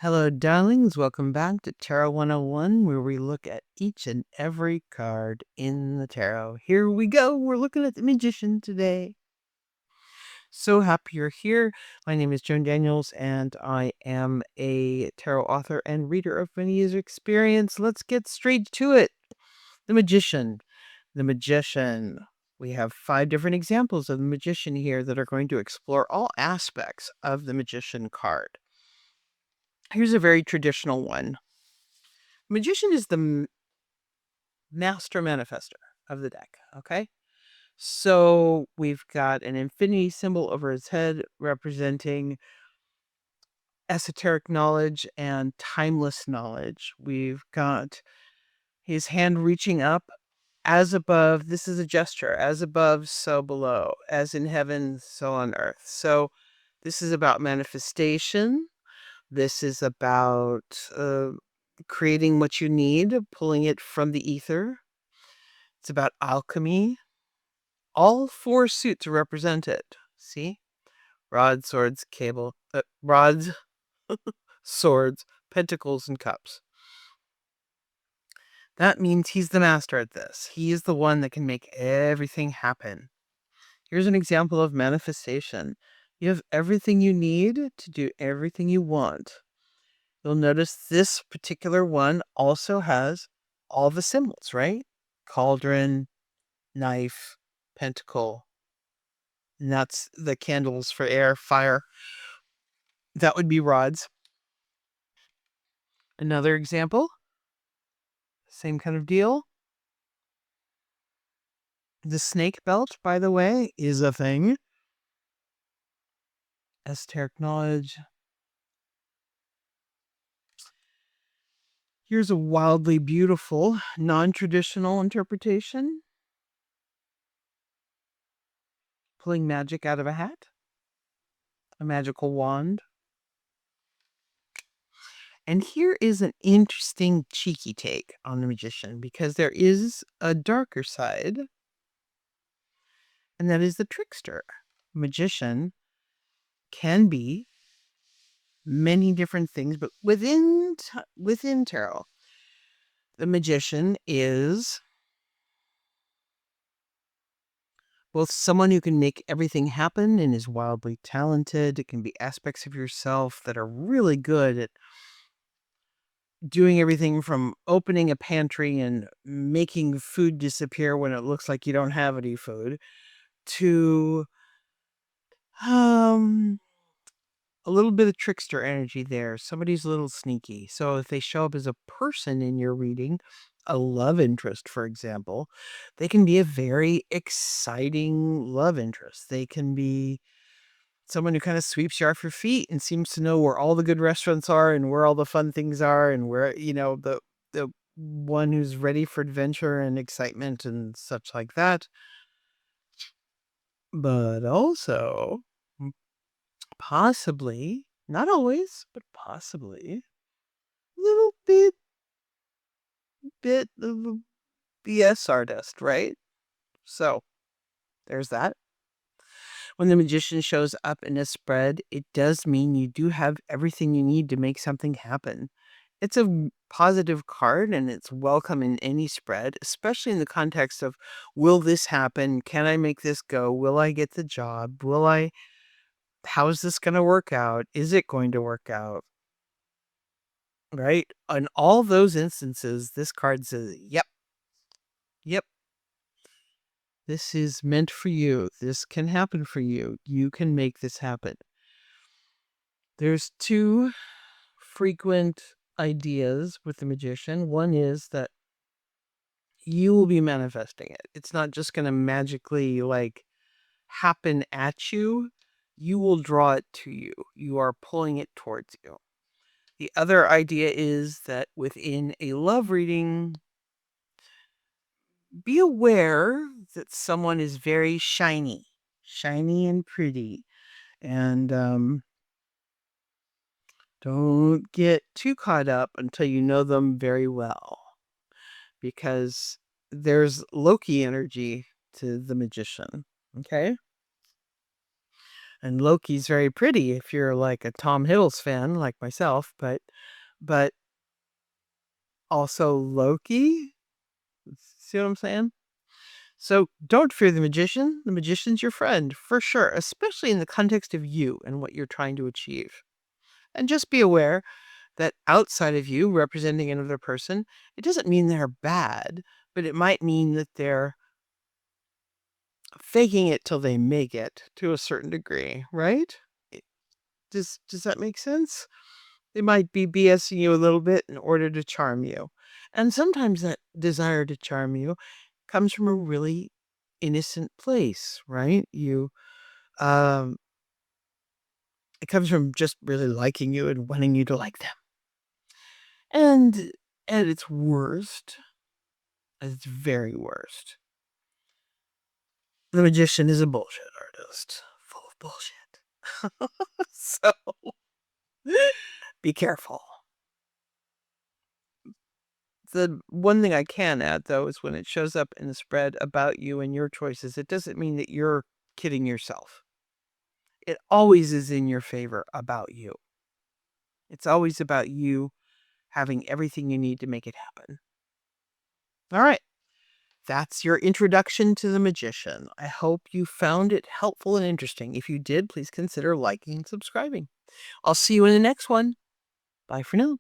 Hello, darlings. Welcome back to Tarot 101, where we look at each and every card in the tarot. Here we go. We're looking at the Magician today. So happy you're here. My name is Joan Daniels, and I am a tarot author and reader of many years' experience. Let's get straight to it. The Magician. The Magician. We have 5 different examples of the Magician here that are going to explore all aspects of the Magician card. Here's a very traditional one. Magician is the master manifestor of the deck, okay? So we've got an infinity symbol over his head representing esoteric knowledge and timeless knowledge. We've got his hand reaching up, as above. This is a gesture, as above, so below, as in heaven, so on earth. So this is about manifestation. This is about creating what you need, pulling it from the ether. It's about alchemy. All 4 suits are represented. See? Rods, swords, rods, swords, pentacles, and cups. That means he's the master at this. He is the one that can make everything happen. Here's an example of manifestation. You have everything you need to do everything you want. You'll notice this particular one also has all the symbols, right? Cauldron, knife, pentacle. And that's the candles for air, fire. That would be rods. Another example, same kind of deal. The snake belt, by the way, is a thing. Esoteric knowledge. Here's a wildly beautiful, non-traditional interpretation. Pulling magic out of a hat. A magical wand. And here is an interesting, cheeky take on the Magician, because there is a darker side, and that is the trickster. Magician can be many different things, but within tarot, the Magician is both someone who can make everything happen and is wildly talented. It can be aspects of yourself that are really good at doing everything from opening a pantry and making food disappear when it looks like you don't have any food, to a little bit of trickster energy there. Somebody's a little sneaky. So if they show up as a person in your reading, a love interest, for example, they can be a very exciting love interest. They can be someone who kind of sweeps you off your feet and seems to know where all the good restaurants are and where all the fun things are and where, the one who's ready for adventure and excitement and such like that. But also, possibly, not always, but possibly, a little bit of a BS artist, right? So there's that. When the Magician shows up in a spread, it does mean you do have everything you need to make something happen. It's a positive card and it's welcome in any spread, especially in the context of, will this happen? Can I make this go? Will I get the job? How is this going to work out? Is it going to work out? Right? In all those instances, this card says, yep, this is meant for you. This can happen for you. You can make this happen. There's 2 frequent ideas with the Magician. One is that you will be manifesting it. It's not just going to magically happen at you. You will draw it to you. You are pulling it towards you. The other idea is that within a love reading, be aware that someone is very shiny and pretty. And don't get too caught up until you know them very well, because there's Loki energy to the Magician. Okay? And Loki's very pretty if you're like a Tom Hiddleston fan like myself, but also Loki. See what I'm saying? So don't fear the magician. The magician's your friend, for sure, especially in the context of you and what you're trying to achieve. And just be aware that outside of you, representing another person, it doesn't mean they're bad, but it might mean that they're faking it till they make it to a certain degree, right? It- does that make sense? They might be BSing you a little bit in order to charm you. And sometimes that desire to charm you comes from a really innocent place, right? Um it comes from just really liking you and wanting you to like them. And at its very worst, the magician is a bullshit artist, full of bullshit. So be careful. The one thing I can add, though, is when it shows up in the spread about you and your choices, it doesn't mean that you're kidding yourself. It always is in your favor about you. It's always about you having everything you need to make it happen. All right. That's your introduction to the magician. I hope you found it helpful and interesting. If you did, please consider liking and subscribing. I'll see you in the next one. Bye for now.